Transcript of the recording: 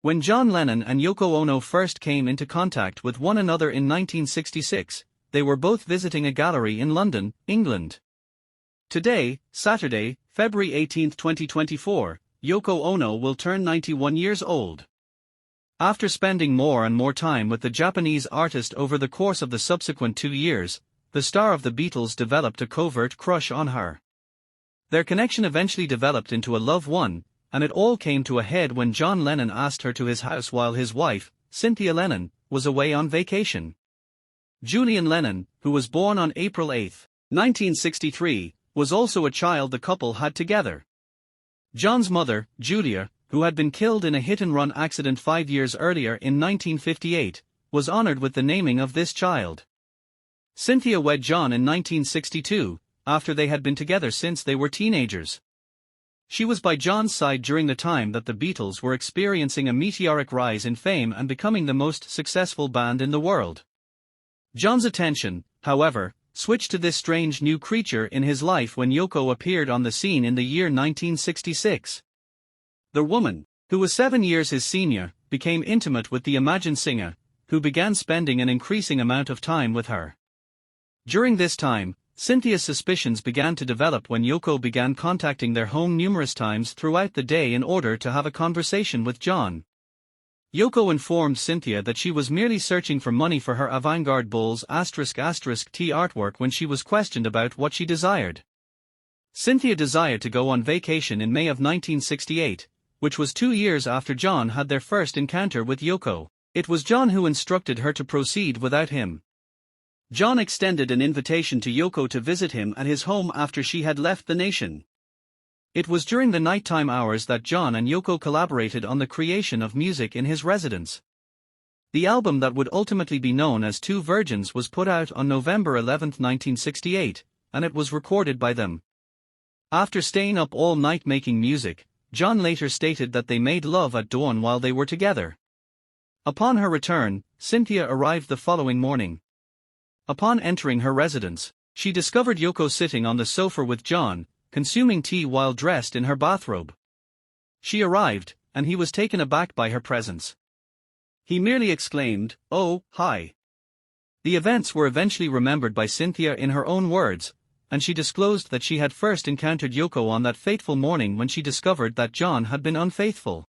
When John Lennon and Yoko Ono first came into contact with one another in 1966, they were both visiting a gallery in London, England. Today, Saturday, February 18, 2024, Yoko Ono will turn 91 years old. After spending more and more time with the Japanese artist over the course of the subsequent 2 years, the star of the Beatles developed a covert crush on her. Their connection eventually developed into a love one, and it all came to a head when John Lennon asked her to his house while his wife, Cynthia Lennon, was away on vacation. Julian Lennon, who was born on April 8, 1963, was also a child the couple had together. John's mother, Julia, who had been killed in a hit-and-run accident 5 years earlier in 1958, was honored with the naming of this child. Cynthia wed John in 1962, after they had been together since they were teenagers. She was by John's side during the time that the Beatles were experiencing a meteoric rise in fame and becoming the most successful band in the world. John's attention, however, switched to this strange new creature in his life when Yoko appeared on the scene in the year 1966. The woman, who was 7 years his senior, became intimate with the imagined singer, who began spending an increasing amount of time with her. During this time, Cynthia's suspicions began to develop when Yoko began contacting their home numerous times throughout the day in order to have a conversation with John. Yoko informed Cynthia that she was merely searching for money for her avant-garde Bulls ***T artwork when she was questioned about what she desired. Cynthia desired to go on vacation in May of 1968, which was 2 years after John had their first encounter with Yoko. It was John who instructed her to proceed without him. John extended an invitation to Yoko to visit him at his home after she had left the nation. It was during the nighttime hours that John and Yoko collaborated on the creation of music in his residence. The album that would ultimately be known as Two Virgins was put out on November 11, 1968, and it was recorded by them. After staying up all night making music, John later stated that they made love at dawn while they were together. Upon her return, Cynthia arrived the following morning. Upon entering her residence, she discovered Yoko sitting on the sofa with John, consuming tea while dressed in her bathrobe. She arrived, and he was taken aback by her presence. He merely exclaimed, "Oh, hi." The events were eventually remembered by Cynthia in her own words, and she disclosed that she had first encountered Yoko on that fateful morning when she discovered that John had been unfaithful.